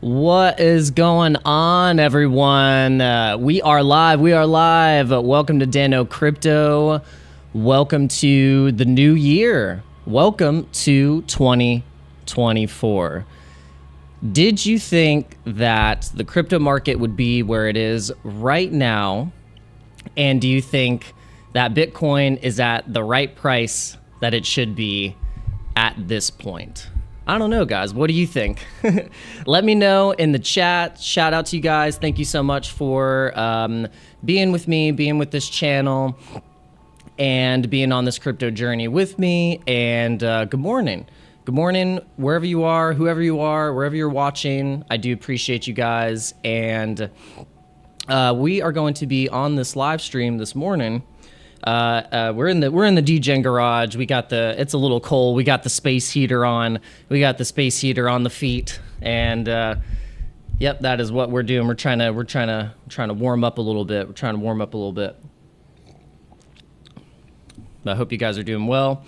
What is going on, everyone? We are live. Welcome to Dano Crypto. Welcome to the new year. Welcome to 2024. Did you think that the crypto market would be where it is right now? And do you think that Bitcoin is at the right price that it should be at this point? I don't know, guys. What do you think? Let me know in the chat. Shout out to you guys. Thank you so much for being with me, being with this channel, and being on this crypto journey with me. And good morning. Good morning, wherever you are, whoever you are, wherever you're watching. I do appreciate you guys. And we are going to be on this live stream this morning. We're in the DGen garage. It's a little cold. We got the space heater on. We got the space heater on the feet, and yep, that is what we're doing. We're trying to warm up a little bit. I hope you guys are doing well.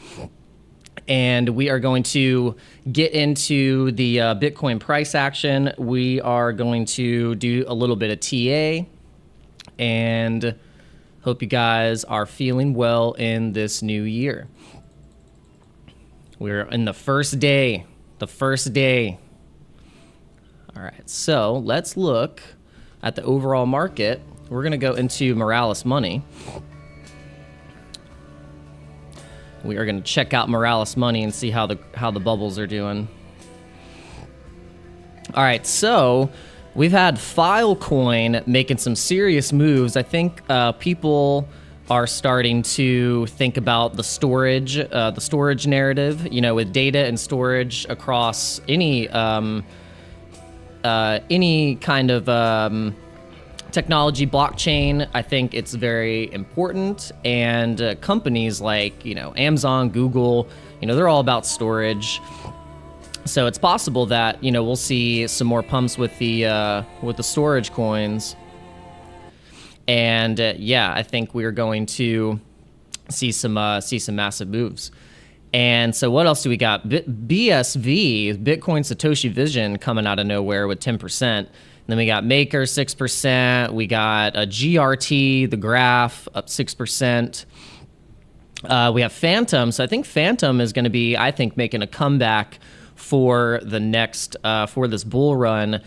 And we are going to get into the Bitcoin price action. We are going to do a little bit of TA, and hope you guys are feeling well in this new year. We're in the first day. All right, so let's look at the overall market. We're gonna go into Morales Money. We are gonna check out Morales Money and see how the bubbles are doing. All right, so we've had Filecoin making some serious moves. I think people are starting to think about the storage narrative, you know, with data and storage across any kind of technology, blockchain. I think it's very important, and companies like, you know, Amazon, Google, you know, they're all about storage. So it's possible that, you know, we'll see some more pumps with the storage coins, and yeah, I think we are going to see some massive moves. And so what else do we got? BSV, Bitcoin Satoshi Vision, coming out of nowhere with 10%. Then we got Maker 6%. We got a GRT, the graph, up 6%. We have Phantom. So I think Phantom is going to be, making a comeback for the next for this bull run.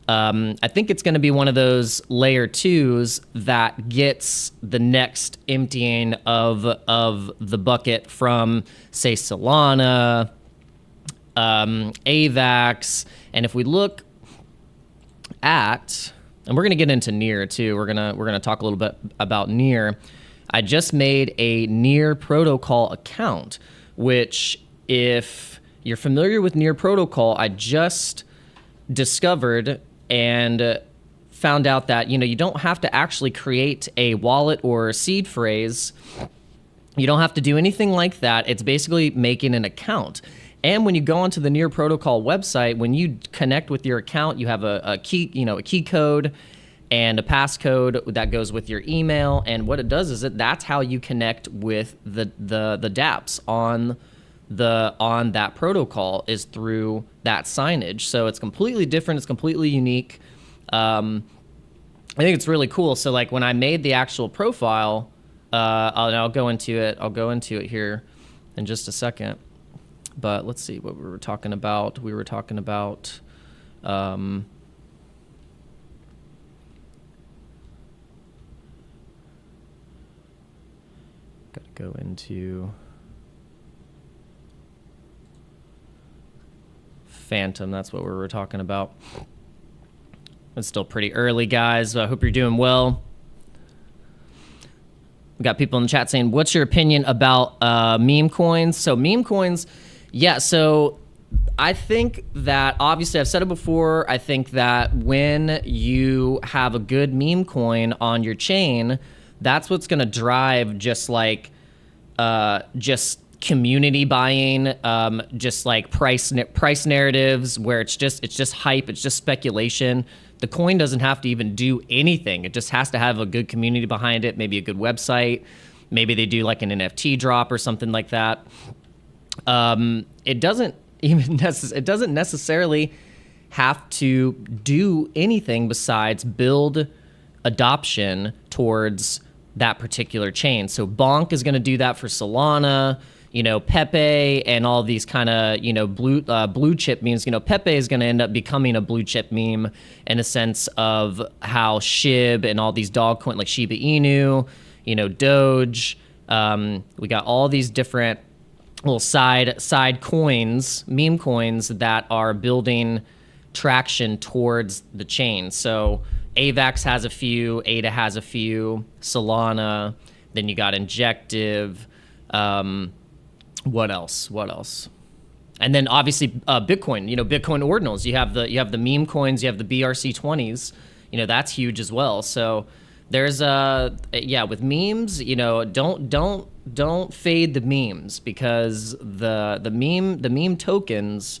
I think it's going to be one of those layer 2s that gets the next emptying of the bucket from, say, Solana, AVAX. And if we look at, and we're going to get into Near too, we're gonna talk a little bit about Near. I just made a Near protocol account, which, if you're familiar with Near protocol, I just discovered and found out that, you know, you don't have to actually create a wallet or a seed phrase. You don't have to do anything like that. It's basically making an account. And when you go onto the Near protocol website, when you connect with your account, you have a key, you know, a key code and a passcode that goes with your email. And what it does is that's how you connect with the dApps on that protocol, is through that signage. So it's completely different. It's completely unique. I think it's really cool. So like when I made the actual profile, I'll go into it. I'll go into it here in just a second. But let's see what we were talking about. We were talking about gotta go into Phantom. That's what we were talking about. It's still pretty early, guys. I hope you're doing well. We got people in the chat saying, what's your opinion about meme coins? So meme coins, yeah, so I think that, obviously, I've said it before, I think that when you have a good meme coin on your chain, that's what's going to drive just community buying, just like price narratives, where it's just hype, it's just speculation. The coin doesn't have to even do anything. It just has to have a good community behind it, maybe a good website. Maybe they do like an NFT drop or something like that. It doesn't necessarily have to do anything besides build adoption towards that particular chain. So Bonk is going to do that for Solana. Pepe and all these kind of, blue chip memes. Pepe is going to end up becoming a blue chip meme in a sense of how SHIB and all these dog coins like Shiba Inu, Doge. We got all these different little side coins, meme coins that are building traction towards the chain. So AVAX has a few, ADA has a few, Solana. Then you got Injective. What else? And then obviously Bitcoin. Bitcoin ordinals. You have the meme coins. You have the BRC20s. That's huge as well. So there's with memes. Don't fade the memes, because the meme tokens.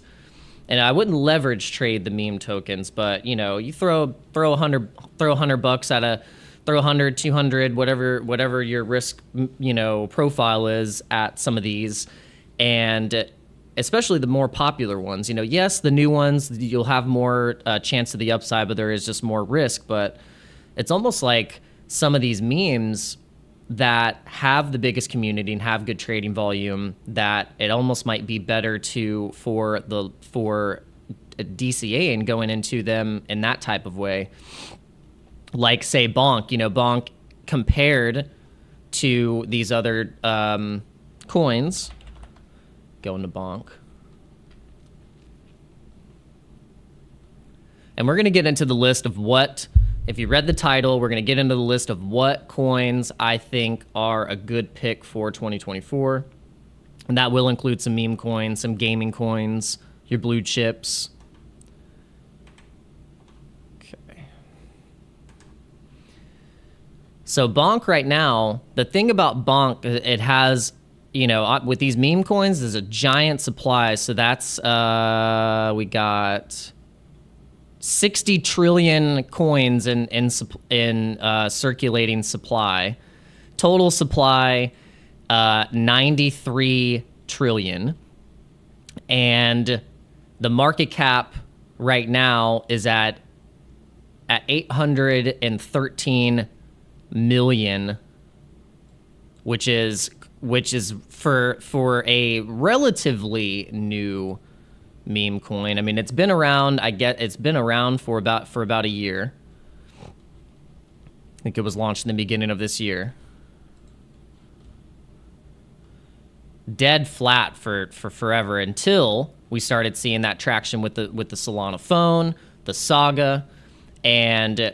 And I wouldn't leverage trade the meme tokens, but you throw $100 at a. Throw 100, 200, whatever your risk, profile is at some of these, and especially the more popular ones. Yes, the new ones, you'll have more chance of the upside, but there is just more risk. But it's almost like some of these memes that have the biggest community and have good trading volume, that it almost might be better for DCA and going into them in that type of way. Like, say, Bonk. Bonk compared to these other coins. Going to Bonk. And we're going to get into the list of what, if you read the title, we're going to get into the list of what coins I think are a good pick for 2024. And that will include some meme coins, some gaming coins, your blue chips. So Bonk right now, the thing about Bonk, it has, with these meme coins, there's a giant supply. So that's, we got 60 trillion coins in circulating supply. Total supply, 93 trillion. And the market cap right now is at 813 million, which is for a relatively new meme coin. I mean, it's been around. It's been around for about a year. I think it was launched in the beginning of this year. Dead flat for forever until we started seeing that traction with the Solana phone, the Saga, and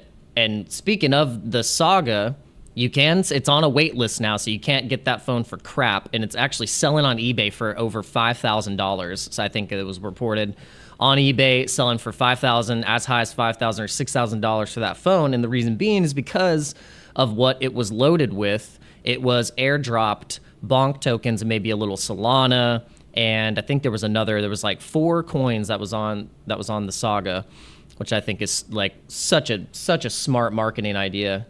speaking of the Saga, it's on a wait list now, so you can't get that phone for crap, and it's actually selling on eBay for over $5,000. So I think it was reported on eBay selling for $5,000, as high as $5,000 or $6,000 for that phone. And the reason being is because of what it was loaded with. It was airdropped Bonk tokens and maybe a little Solana, and I think there was like 4 coins that was on the Saga, which I think is like such a smart marketing idea.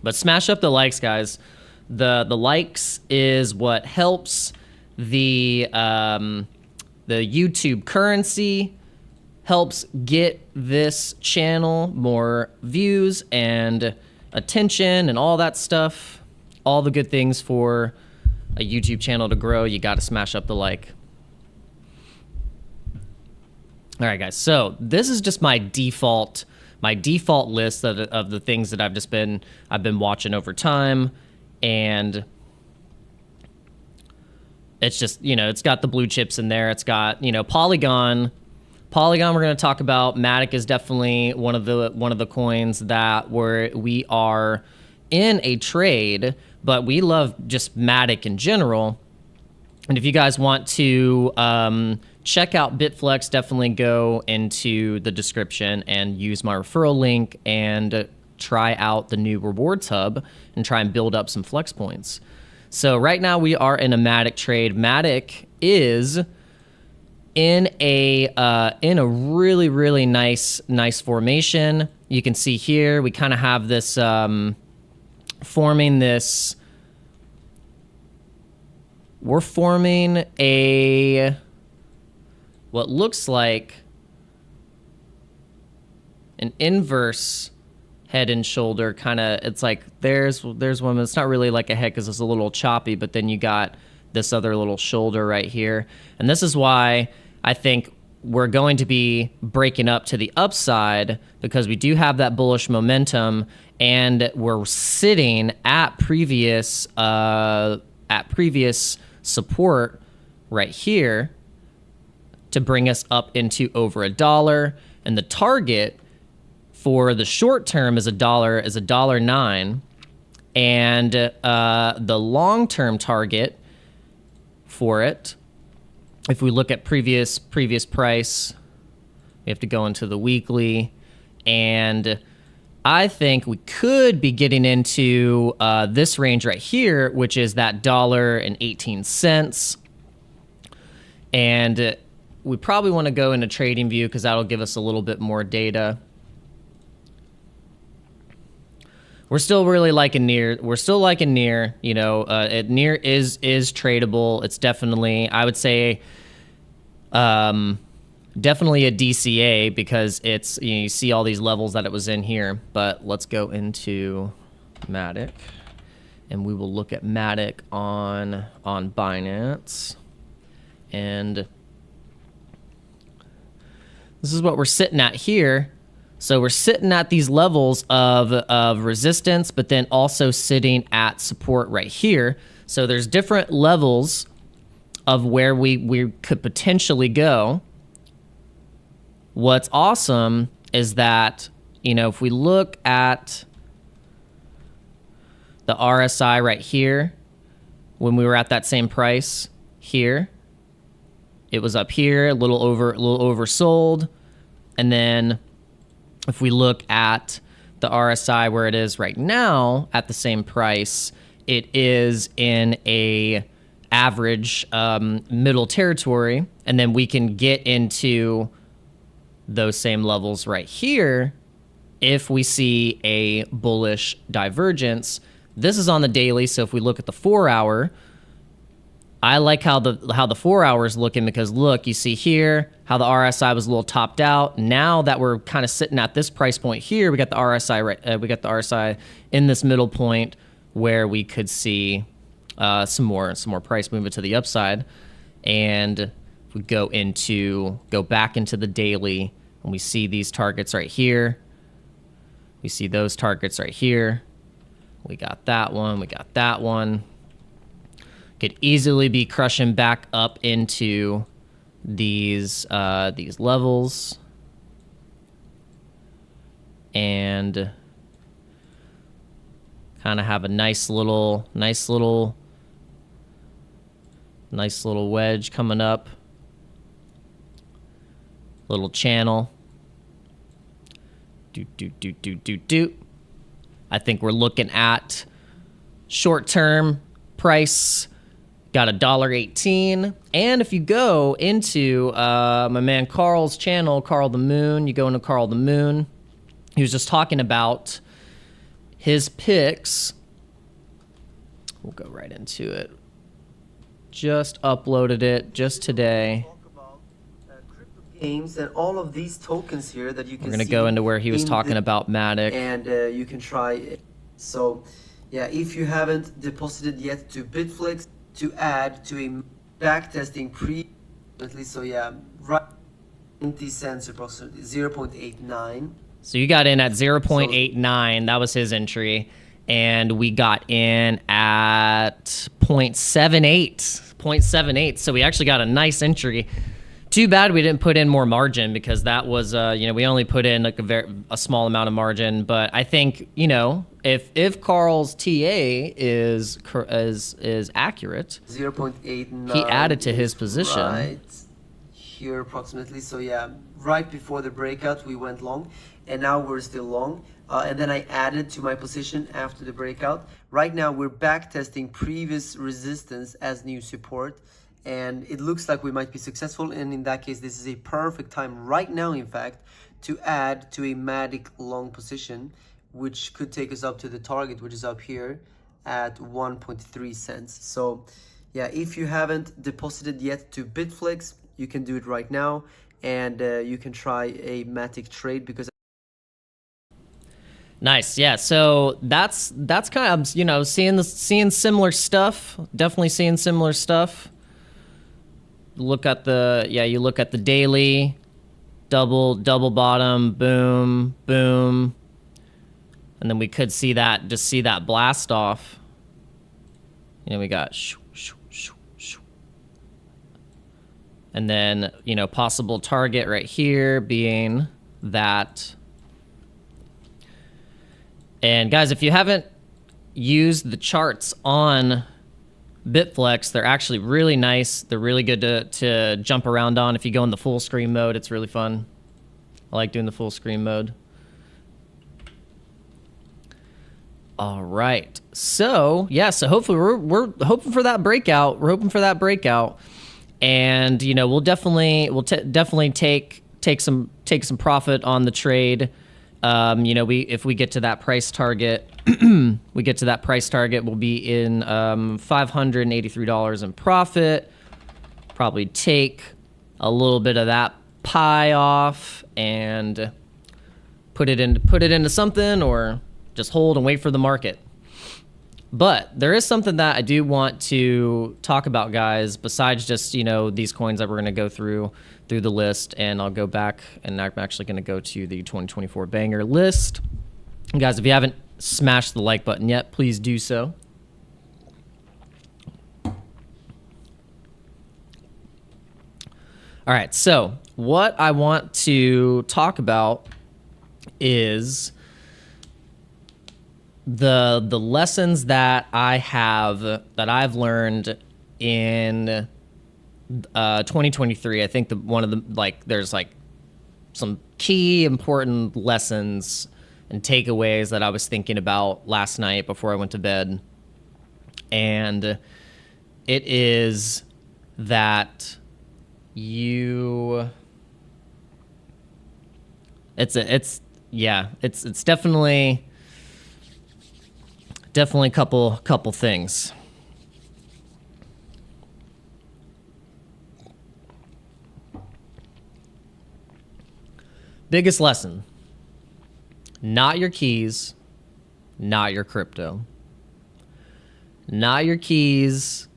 But smash up the likes, guys. The likes is what helps the YouTube currency, helps get this channel more views and attention and all that stuff. All the good things for a YouTube channel to grow. You got to smash up the like. All right, guys. So this is just my default list of the things that I've been watching over time, and it's just, it's got the blue chips in there. It's got, Polygon. We're going to talk about. Madic is definitely one of the coins that we are in a trade, but we love just Madic in general. And if you guys want to check out Bitflex, definitely go into the description and use my referral link and try out the new rewards hub and try and build up some flex points. So right now we are in a Madic trade. Madic is in a really, really nice formation. You can see here we kind of have this forming this. We're forming a what looks like an inverse head and shoulder kind of. It's like there's one. It's not really like a head because it's a little choppy, but then you got this other little shoulder right here. And this is why I think we're going to be breaking up to the upside, because we do have that bullish momentum and we're sitting at previous support right here to bring us up into over $1. And the target for the short term is $1.09, and the long term target for it, if we look at previous price, we have to go into the weekly, and I think we could be getting into this range right here, which is that $1.18, and we probably want to go into trading view because that'll give us a little bit more data. We're still really liking near. We're still liking near. You know, near is tradable. It's definitely, I would say, definitely a DCA because it's, you know, you see all these levels that it was in here. But let's go into Madic, and we will look at Madic on Binance, and this is what we're sitting at here. So we're sitting at these levels of resistance, but then also sitting at support right here. So there's different levels of where we could potentially go. What's awesome is that, you know, if we look at the RSI right here, when we were at that same price here, it was up here, a little oversold, and then if we look at the RSI where it is right now at the same price, it is in a average middle territory, and then we can get into those same levels right here if we see a bullish divergence. This is on the daily, so if we look at the 4 hour, I like how the 4 hours looking, because look, you see here how the RSI was a little topped out. Now that we're kind of sitting at this price point here, we got the RSI right. We got the RSI in this middle point where we could see some more price movement to the upside. And if we go back into the daily, and we see these targets right here, we see those targets right here. We got that one. We got that one. Could easily be crushing back up into these levels, and kind of have a nice little wedge coming up, little channel. I think we're looking at short-term price. Got $1.18, and if you go into my man Carl's channel, Carl the Moon, you go into Carl the Moon, he was just talking about his picks. We'll go right into it. Just uploaded it just today. Games and all of these tokens here that you can see. We're gonna go into where he was talking about Madic, and you can try it. So yeah, if you haven't deposited yet to Bitflex, to add to a backtesting previously, so yeah, right, 20 cents approximately, 0.89. So you got in at 0.89, that was his entry, and we got in at 0.78. So we actually got a nice entry. Too bad we didn't put in more margin, because that was, you know, we only put in like a small amount of margin. But I think, you know, if Carl's TA is accurate, 0.89, he added to his position right here approximately. So yeah, right before the breakout we went long, and now we're still long. And then I added to my position after the breakout. Right now we're back testing previous resistance as new support, and it looks like we might be successful. And in that case, this is a perfect time right now, in fact, to add to a Madic long position, which could take us up to the target, which is up here at 1.3 cents. So yeah, if you haven't deposited yet to Bitflex, you can do it right now, and you can try a Matic trade because. Nice, yeah. So that's kind of, you know, seeing similar stuff. Definitely seeing similar stuff. Look at the you look at the daily, double bottom, boom, boom, and then we could see that blast off. You know, we got shoo, shoo, shoo, shoo. And then, you know, possible target right here being that. And guys, if you haven't used the charts on Bitflex, they're actually really nice. They're really good to jump around on. If you go in the full screen mode, it's really fun. I like doing the full screen mode. All right. So, yeah, so hopefully we're hoping for that breakout. We're hoping for that breakout. And, you know, we'll definitely take some profit on the trade. You know, if we get to that price target, we'll be in $583 in profit. Probably take a little bit of that pie off and put it into something, or just hold and wait for the market. But there is something that I do want to talk about, guys, besides just, you know, these coins that we're going to go through the list. And I'll go back, and I'm actually going to go to the 2024 banger list. And guys, if you haven't smashed the like button yet, please do so. All right, so what I want to talk about is the lessons that I've learned in 2023. I think there's some key important lessons and takeaways that I was thinking about last night before I went to bed. And it is that it's definitely a couple things. Biggest lesson: not your keys, not your crypto. Not your keys,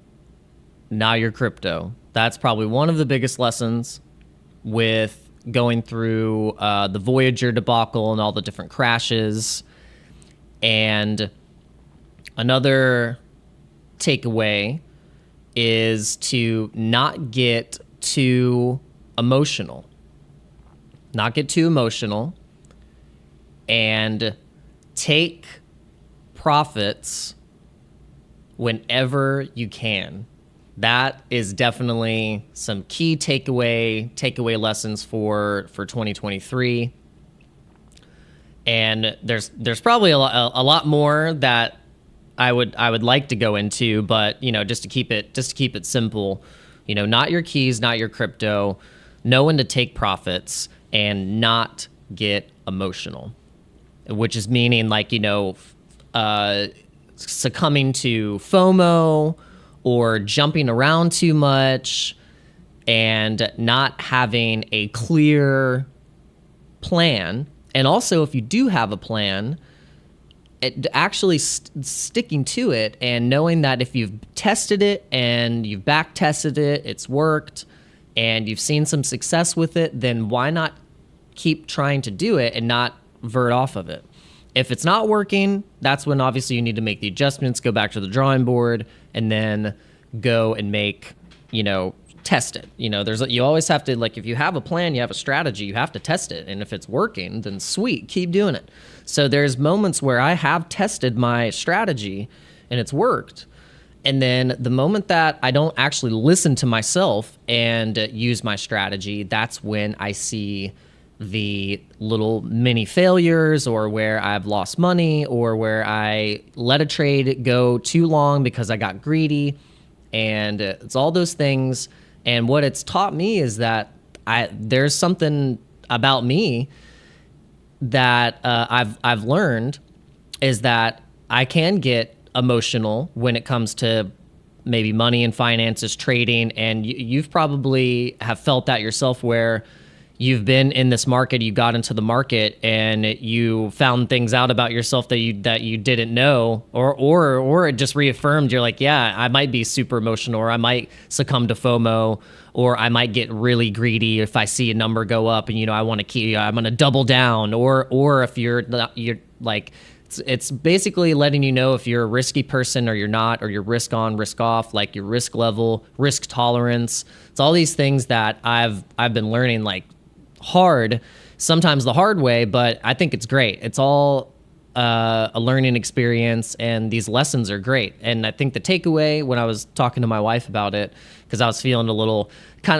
not your crypto. That's probably one of the biggest lessons with going through the Voyager debacle and all the different crashes. And another takeaway is to not get too emotional. Not get too emotional, and take profits whenever you can. That is definitely some key takeaway lessons for 2023. And there's probably a lot more that I would like to go into, but, you know, just to keep it simple, you know, not your keys, not your crypto, know when to take profits and not get emotional, which is meaning, like, you know, succumbing to FOMO or jumping around too much and not having a clear plan. And also, if you do have a plan, actually sticking to it and knowing that if you've tested it and you've back tested it, it's worked, and you've seen some success with it, then why not keep trying to do it and not vert off of it? If it's not working, that's when obviously you need to make the adjustments, go back to the drawing board, and then go and make, you know, test it. You know, you always have to, like, if you have a plan, you have a strategy, you have to test it. And if it's working, then sweet, keep doing it. So there's moments where I have tested my strategy and it's worked. And then the moment that I don't actually listen to myself and use my strategy, that's when I see the little mini failures, or where I've lost money, or where I let a trade go too long because I got greedy. And it's all those things. And what it's taught me is that there's something about me that I've learned, is that I can get emotional when it comes to maybe money and finances, trading, and you've probably have felt that yourself where you've been in this market, you got into the market, and you found things out about yourself that you didn't know, or it just reaffirmed. You're like, yeah, I might be super emotional, or I might succumb to FOMO, or I might get really greedy if I see a number go up, and I want to keep, I'm gonna double down, or if you're like, it's basically letting you know if you're a risky person or you're not, or you're risk on, risk off, like your risk level, risk tolerance. It's all these things that I've been learning, like, hard, sometimes the hard way, but I think it's great. It's all a learning experience, and these lessons are great. And I think the takeaway when I was talking to my wife about it, because I was feeling a little,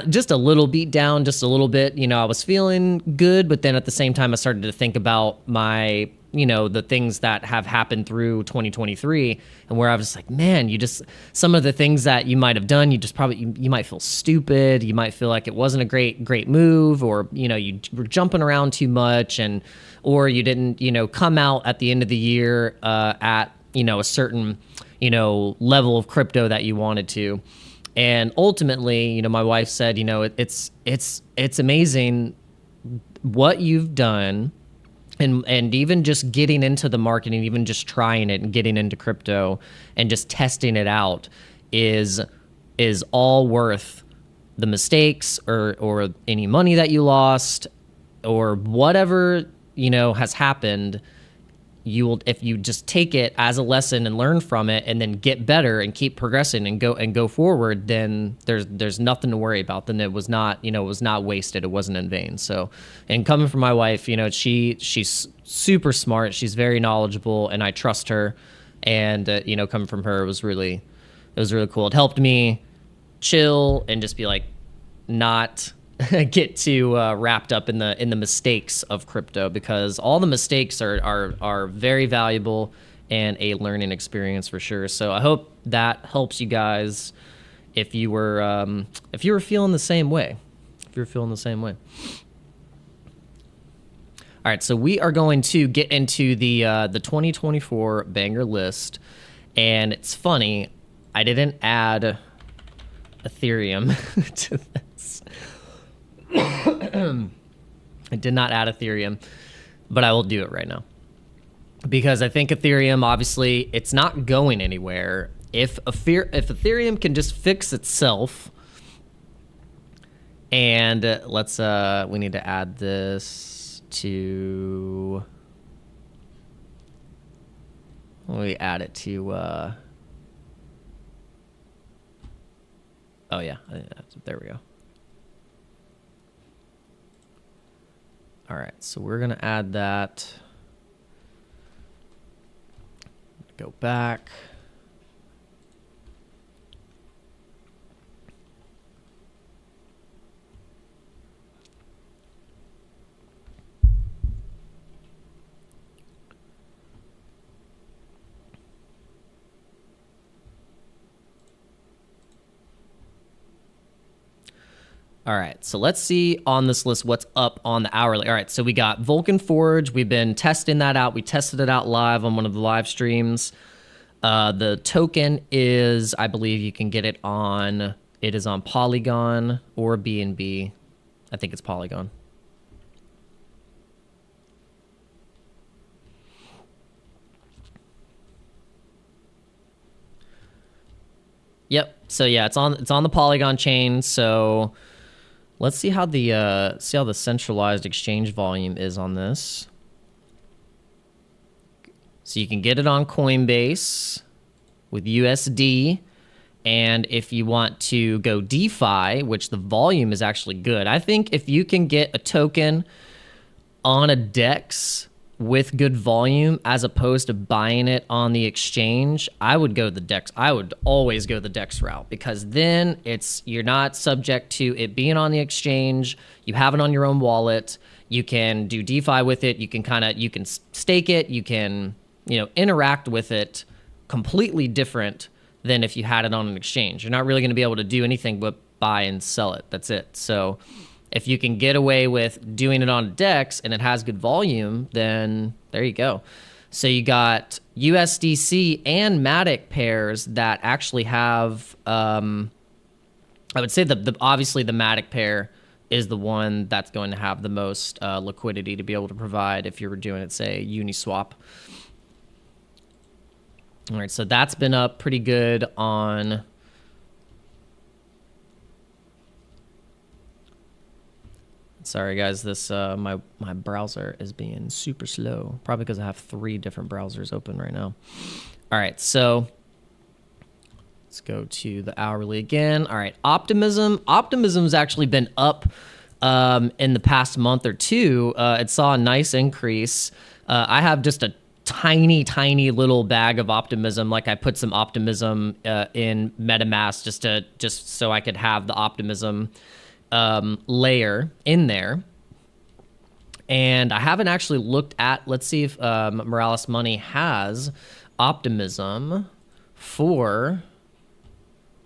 just a little beat down, just a little bit, I was feeling good, but then at the same time I started to think about my, the things that have happened through 2023, and where I was like, man, some of the things that you might have done, you might feel stupid. You might feel like it wasn't a great move, or, you were jumping around too much, or you didn't, come out at the end of the year, at, a certain, level of crypto that you wanted to. And ultimately, my wife said, it's amazing what you've done. And even just getting into the market, and even just trying it and getting into crypto and just testing it out is all worth the mistakes, or any money that you lost, or whatever, has happened. If you just take it as a lesson and learn from it, and then get better and keep progressing and go forward, then there's nothing to worry about. Then it was not wasted. It wasn't in vain. So, and coming from my wife, she's super smart. She's very knowledgeable, and I trust her. And coming from her, it was really cool. It helped me chill and just be like, not get too wrapped up in the mistakes of crypto, because all the mistakes are very valuable and a learning experience for sure. So I hope that helps you guys if you were feeling the same way. All right, so we are going to get into the 2024 banger list, and it's funny, I didn't add Ethereum to this. I did not add Ethereum, but I will do it right now, because I think Ethereum, obviously, it's not going anywhere. If Ethereum can just fix itself, and we need to add this to, we add it to, oh yeah, there we go. All right, so we're gonna add that. Go back. All right, so let's see on this list what's up on the hourly. All right, so we got Vulcan Forge. We've been testing that out. We tested it out live on one of the live streams. The token is, I believe you can get it on, it is on Polygon or BNB. I think it's Polygon. Yep, so yeah, it's on the Polygon chain, so let's see how the centralized exchange volume is on this. So you can get it on Coinbase with USD, and if you want to go DeFi, which the volume is actually good, I think if you can get a token on a DEX with good volume as opposed to buying it on the exchange, I would go the DEX. I would always go the DEX route, because then you're not subject to it being on the exchange. You have it on your own wallet. You can do DeFi with it. You can stake it. You can, interact with it completely different than if you had it on an exchange. You're not really going to be able to do anything but buy and sell it. That's it. So if you can get away with doing it on DEX and it has good volume, then there you go. So you got USDC and Madic pairs that actually have, I would say obviously the Madic pair is the one that's going to have the most liquidity to be able to provide if you were doing it, say, Uniswap. All right, so that's been up pretty good on... Sorry guys, this my browser is being super slow. Probably because I have 3 different browsers open right now. All right, so let's go to the hourly again. All right, Optimism. Optimism's actually been up in the past month or two. It saw a nice increase. I have just a tiny little bag of Optimism. Like I put some Optimism in MetaMask just so I could have the Optimism layer in there. And I haven't actually looked at, let's see if Morales Money has Optimism for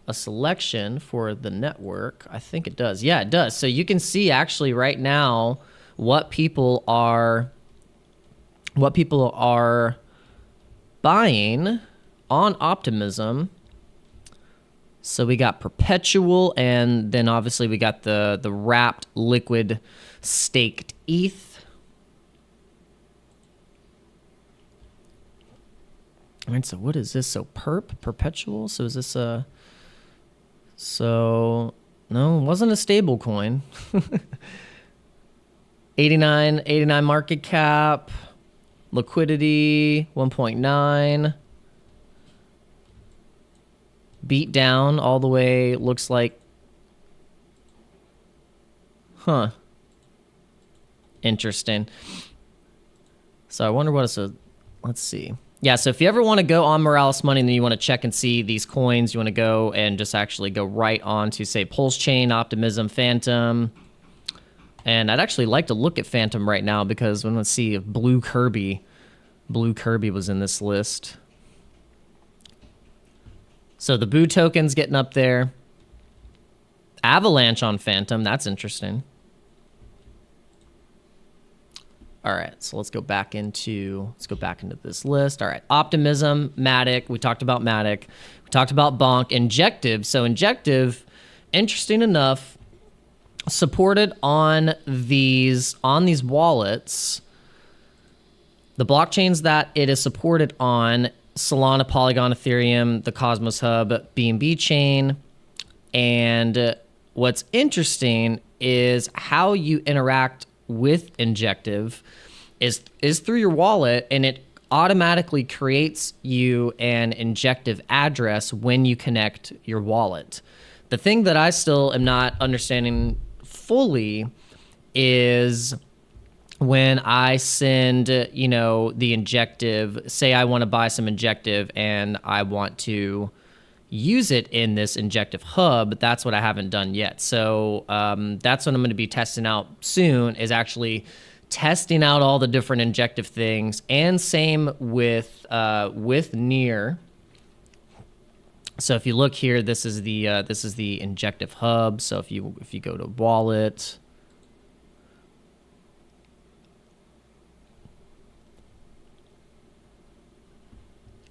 a selection for the network. I think it does. Yeah, it does. So you can see actually right now what people are buying on Optimism. So we got perpetual, and then obviously we got the wrapped liquid staked ETH. All right, so what is this? So perpetual. So is this a? So no, it wasn't a stable coin. 89 market cap, liquidity 1.9. Beat down all the way, looks like. Huh. Interesting. So I wonder what it's a. Let's see. Yeah, so if you ever want to go on Morales Money and then you want to check and see these coins, you want to go and just actually go right on to, say, Pulse Chain, Optimism, Phantom. And I'd actually like to look at Phantom right now because let's see if Blue Kirby was in this list. So the Boo token's getting up there. Avalanche on Phantom, that's interesting. All right, so let's go back into this list. All right, Optimism, Madic. We talked about Madic. We talked about Bonk, Injective. So Injective, interesting enough, supported on these wallets. The blockchains that it is supported on: Solana, Polygon, Ethereum, the Cosmos Hub, BNB chain. And what's interesting is how you interact with Injective is through your wallet, and it automatically creates you an Injective address when you connect your wallet. The thing that I still am not understanding fully is when I send, the Injective, say I want to buy some Injective and I want to use it in this Injective hub, that's what I haven't done yet. So that's what I'm going to be testing out soon, is actually testing out all the different Injective things, and same with Near. So if you look here, this is the Injective hub. So if you go to wallet,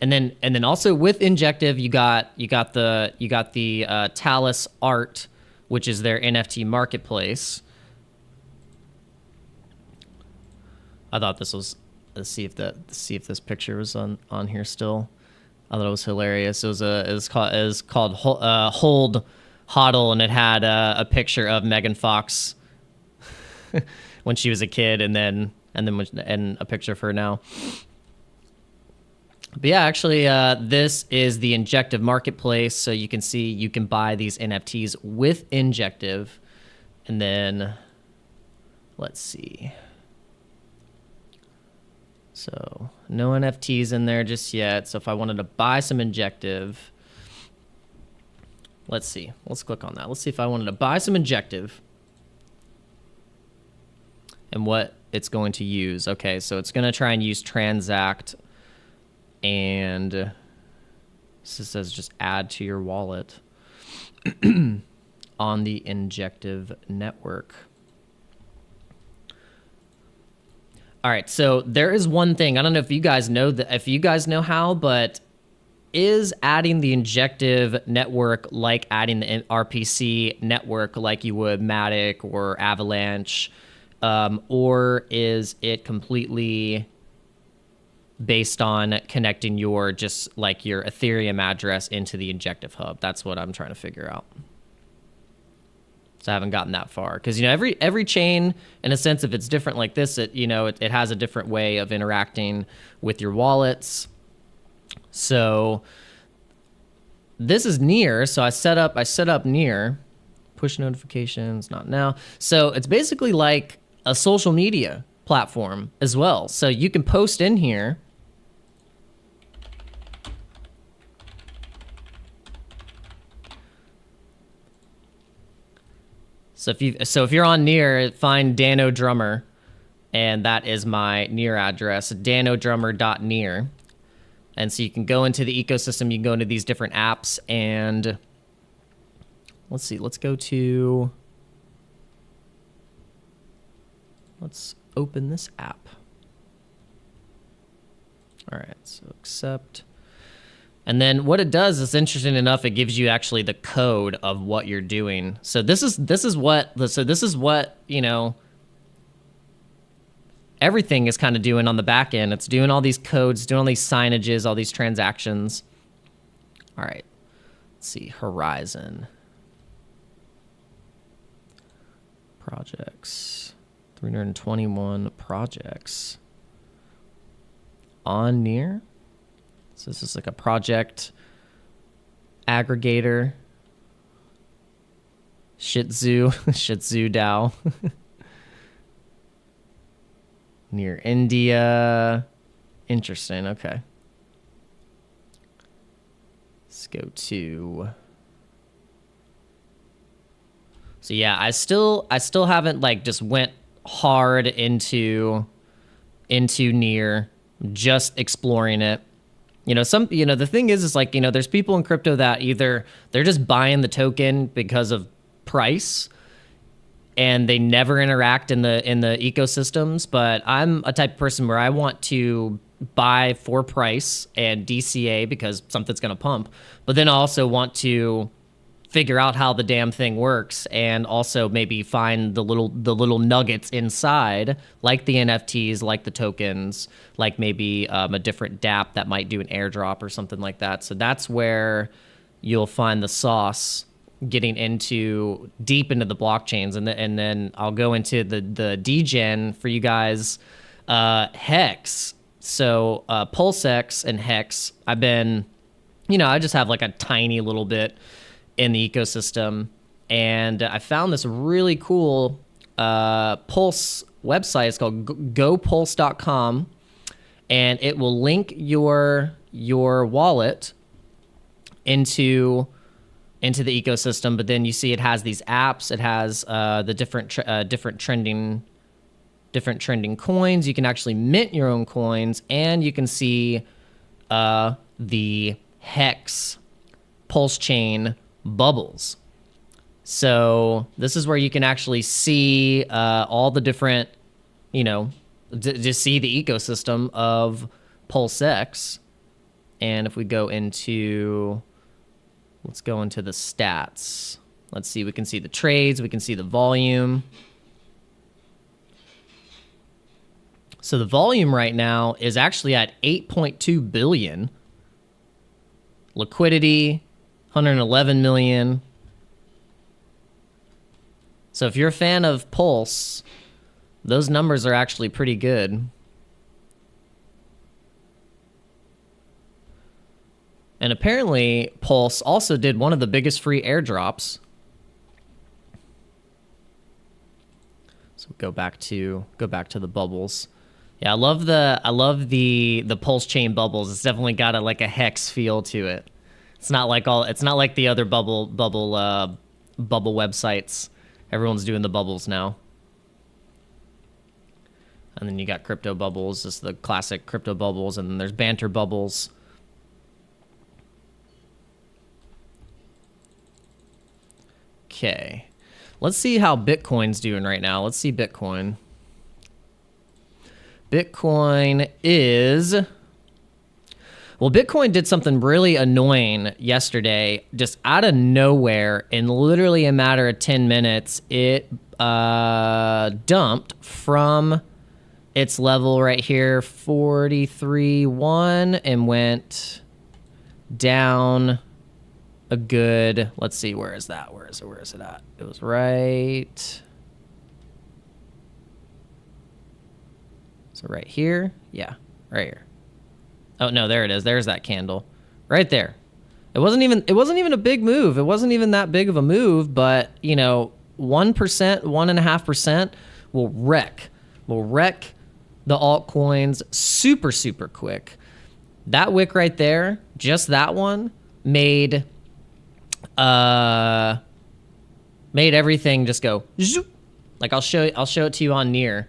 and then also with Injective, you got the Talisart, which is their NFT marketplace. I thought this was, let's see if this picture was on here still. I thought it was hilarious. It was called Hold Hodl, and it had a picture of Megan Fox when she was a kid, and a picture of her now. But yeah, actually, this is the Injective marketplace, so you can see you can buy these NFTs with Injective, and then let's see. So no NFTs in there just yet. So if I wanted to buy some Injective, let's see. Let's click on that. Let's see if I wanted to buy some Injective and what it's going to use. Okay, so it's going to try and use Transact, and this says just add to your wallet on the Injective network. All right, so there is one thing. I don't know if you guys know that, if you guys know how, but is adding the Injective network like adding the RPC network like you would Madic or Avalanche, or is it completely based on connecting your just like your Ethereum address into the Injective hub? That's what I'm trying to figure out. So I haven't gotten that far because, you know, every chain, in a sense, if it's different like this, it, you know, it has a different way of interacting with your wallets. So this is Near. So I set up Near, push notifications, not now. So it's basically like a social media platform as well. So you can post in here. So if you're on Near, find Dano Drummer, and that is my Near address, danodrummer.near. And so you can go into the ecosystem, you can go into these different apps, and let's see, let's open this app. All right, so accept. And then what it does is, interesting enough, it gives you actually the code of what you're doing. So this is what, you know, everything is kind of doing on the back end. It's doing all these codes, doing all these signages, all these transactions. All right, let's see, Horizon. Projects, 321 projects. On Near. So this is like a project aggregator. Shih Tzu DAO. Near India. Interesting, okay. Let's go to... So yeah, I still haven't like just went hard into Near, just exploring it. You know, the thing is like, you know, there's people in crypto that either they're just buying the token because of price and they never interact in the ecosystems. But I'm a type of person where I want to buy for price and DCA because something's going to pump, but then I also want to figure out how the damn thing works, and also maybe find the little nuggets inside, like the NFTs, like the tokens, like maybe a different dApp that might do an airdrop or something like that. So that's where you'll find the sauce, getting into deep into the blockchains, and then I'll go into the degen for you guys. Hex. So PulseX and Hex, I've been, you know, I just have like a tiny little bit in the ecosystem, and I found this really cool Pulse website. It's called gopulse.com, and it will link your wallet into the ecosystem. But then you see it has these apps. It has the different trending coins. You can actually mint your own coins, and you can see the Hex Pulse chain bubbles. So this is where you can actually see all the different, you know, just see the ecosystem of PulseX. And if we go into, let's go into the stats. Let's see, we can see the trades, we can see the volume. So the volume right now is actually at 8.2 billion. Liquidity, 111 million. So if you're a fan of Pulse, those numbers are actually pretty good. And apparently Pulse also did one of the biggest free airdrops. So go back to the bubbles. Yeah, I love the Pulse chain bubbles. It's definitely got like a Hex feel to it. It's not like the other bubble websites. Everyone's doing the bubbles now. And then you got crypto bubbles, just the classic crypto bubbles, and then there's banter bubbles. Okay. Let's see how Bitcoin's doing right now. Let's see Bitcoin. Bitcoin is... Well, Bitcoin did something really annoying yesterday, just out of nowhere. In literally a matter of 10 minutes, it dumped from its level right here, 43.1, and went down a good, let's see, where is that? Where is it at? It was right... So right here? Yeah, right here. Oh no, there it is. There's that candle. Right there. It wasn't even a big move. It wasn't even that big of a move, but you know, 1%, 1.5% will wreck the altcoins super, super quick. That wick right there, just that one, made everything just go zoop. Like I'll show it to you on Near.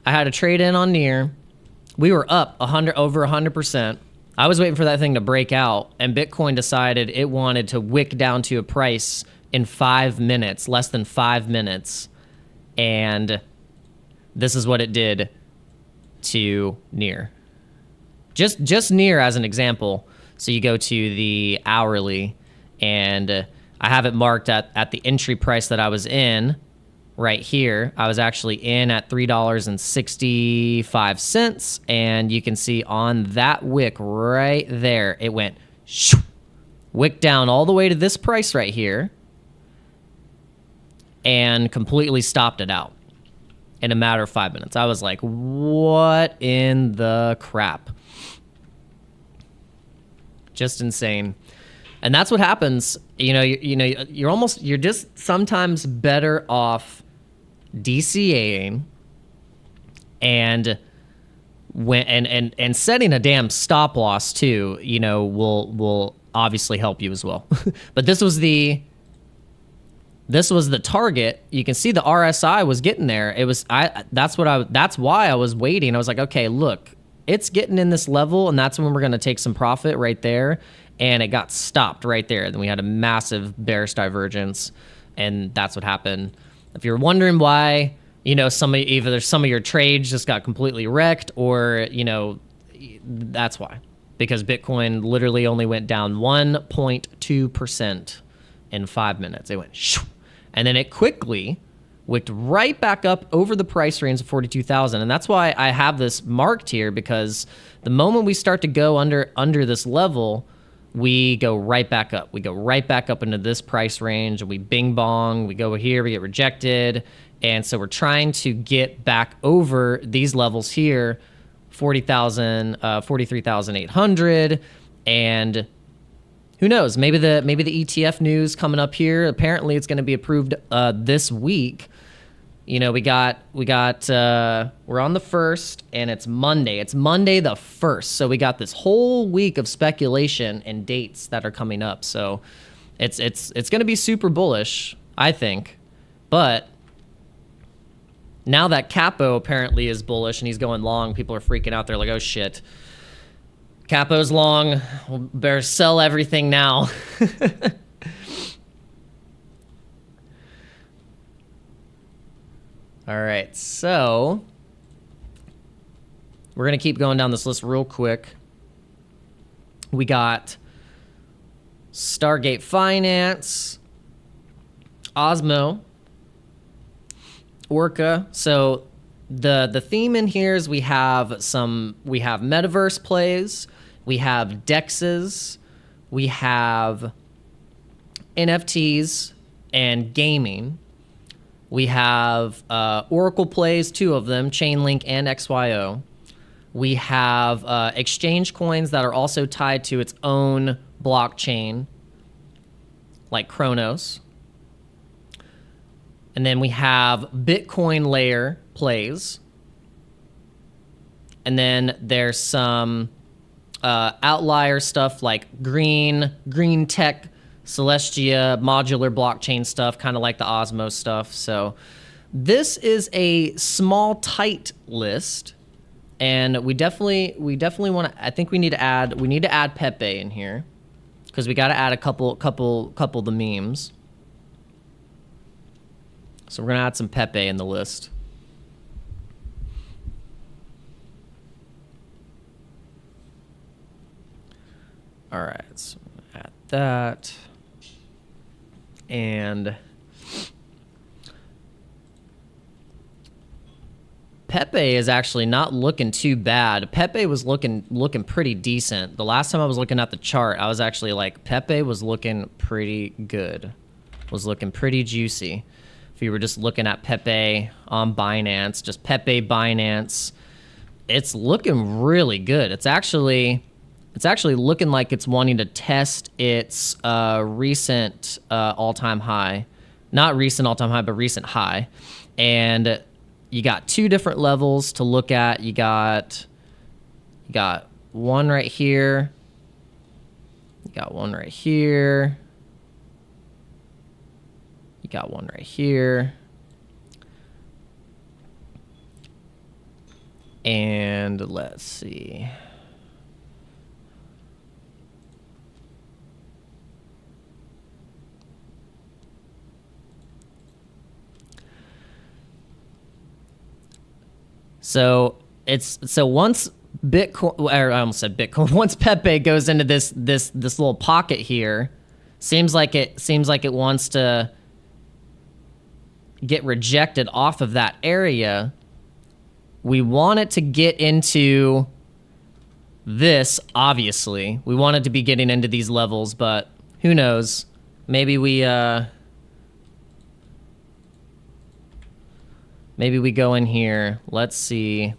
I had a trade in on Near. We were up over 100%. I was waiting for that thing to break out, and Bitcoin decided it wanted to wick down to a price in 5 minutes, less than 5 minutes. And this is what it did to Near. Just Near as an example. So you go to the hourly, and I have it marked at the entry price that I was in. Right here, I was actually in at $3.65, and you can see on that wick right there, it went shoo, wick down all the way to this price right here, and completely stopped it out in a matter of 5 minutes. I was like, what in the crap? Just insane. And that's what happens. You're just sometimes better off DCAing and setting a damn stop loss too, will obviously help you as well. But this was the target. You can see the RSI was getting there. That's why I was waiting. I was like, okay, look, it's getting in this level, and that's when we're going to take some profit right there. And it got stopped right there. Then we had a massive bearish divergence, and that's what happened. If you're wondering why, either some of your trades just got completely wrecked, or that's why. Because Bitcoin literally only went down 1.2% in 5 minutes. It went shoo, and then it quickly wicked right back up over the price range of 42,000. And that's why I have this marked here, because the moment we start to go under this level, we go right back up. We go right back up into this price range, and we bing bong. We go here, we get rejected. And so we're trying to get back over these levels here, 43,800. And who knows, maybe the ETF news coming up here. Apparently it's going to be approved this week. We're on the 1st, and it's Monday. It's Monday the 1st. So we got this whole week of speculation and dates that are coming up. So it's going to be super bullish, I think. But now that Capo apparently is bullish and he's going long, people are freaking out. They're like, oh shit, Capo's long. We'll better sell everything now. All right, so we're going to keep going down this list real quick. We got Stargate Finance, Osmo, Orca. So the theme in here is we have metaverse plays, we have DEXs, we have NFTs and gaming. We have Oracle plays, 2 of them, Chainlink and XYO. We have exchange coins that are also tied to its own blockchain, like Chronos. And then we have Bitcoin layer plays. And then there's some outlier stuff like green tech, Celestia, modular blockchain stuff, kind of like the Osmo stuff. So this is a small, tight list, and we definitely want to. I think we need to add Pepe in here, because we got to add a couple of the memes. So we're gonna add some Pepe in the list. All right, so add that. And Pepe is actually not looking too bad. Pepe was looking pretty decent. The last time I was looking at the chart, I was actually like, Pepe was looking pretty good. Was looking pretty juicy. If you were just looking at Pepe on Binance, just Pepe Binance, it's looking really good. It's actually looking like it's wanting to test its recent all-time high. Not recent all-time high, but recent high. And you got two different levels to look at. You got one right here. You got one right here. You got one right here. And let's see. So once Bitcoin, or I almost said Bitcoin, once Pepe goes into this little pocket here, seems like it wants to get rejected off of that area. We want it to get into this, obviously. We want it to be getting into these levels, but who knows? Maybe we go in here. Let's see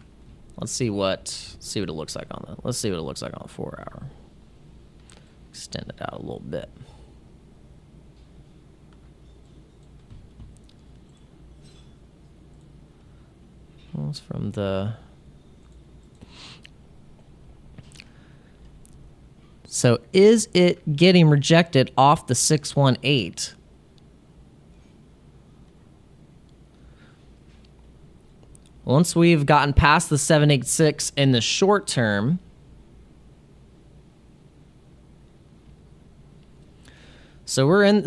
what it looks like on the 4 hour. Extend it out a little bit. It's from the... So is it getting rejected off the 618? Once we've gotten past the 786 in the short term, so we're in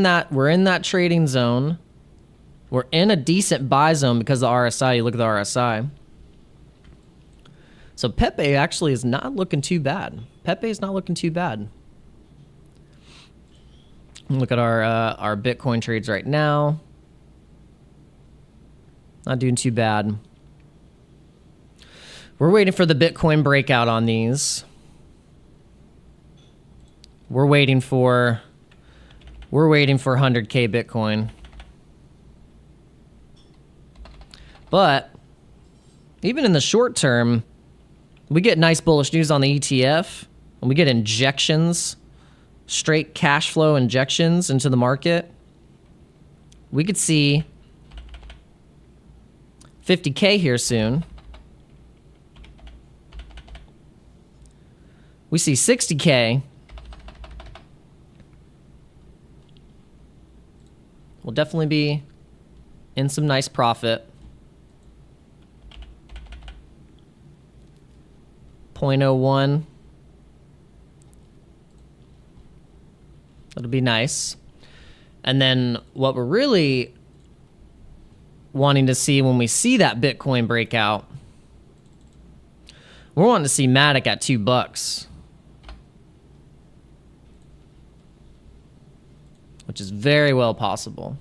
that trading zone. We're in a decent buy zone because of the RSI. You look at the RSI. So Pepe actually is not looking too bad. Pepe is not looking too bad. Look at our Bitcoin trades right now. Not doing too bad. We're waiting for the Bitcoin breakout on these. We're waiting for 100K Bitcoin. But even in the short term, we get nice bullish news on the ETF, and we get injections, straight cash flow injections into the market. We could see 50K here soon. We see 60K. We'll definitely be in some nice profit. 0.01. That'll be nice. And then what we're really wanting to see when we see that Bitcoin breakout, we're wanting to see Madic at $2, which is very well possible.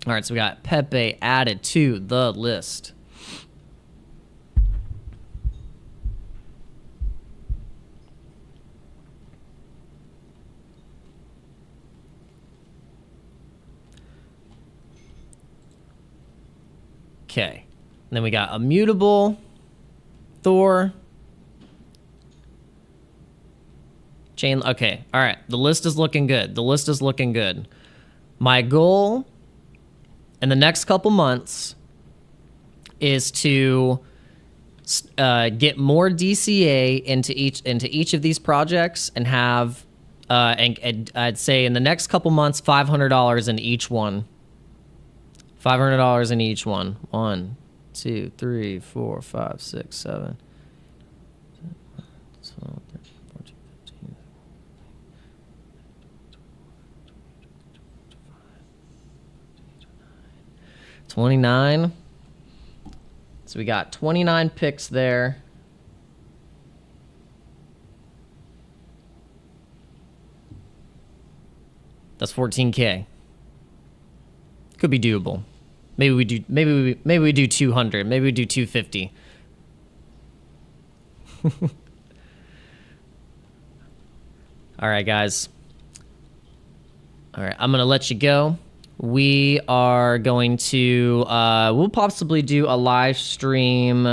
All right, so we got Pepe added to the list. Okay, and then we got Immutable, Thor, Chain. Okay, all right, the list is looking good. The list is looking good. My goal in the next couple months is to get more DCA into each of these projects and have and I'd say in the next couple months $500 in each one. $500 in each one. 1, 2, 3, 4, 5, 6, 7, 12, 13, 14, 15. 29. So we got 29 picks there. That's 14K. Could be doable. Maybe we do 200. Maybe we do 250. All right, guys. All right, I'm gonna let you go. We are going to we'll possibly do a live stream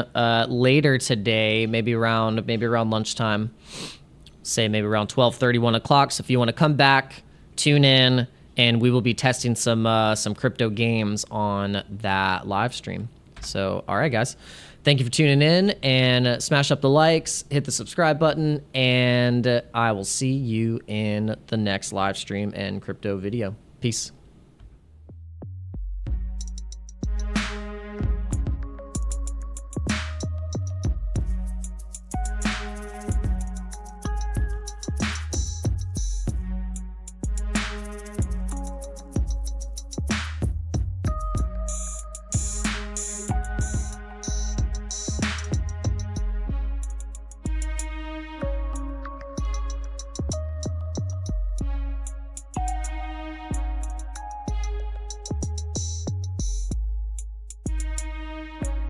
later today, maybe around lunchtime. Say maybe around 12:30, 1 o'clock. So if you want to come back, tune in, and we will be testing some crypto games on that live stream. So all right, guys. Thank you for tuning in, and smash up the likes, hit the subscribe button, and I will see you in the next live stream and crypto video. Peace.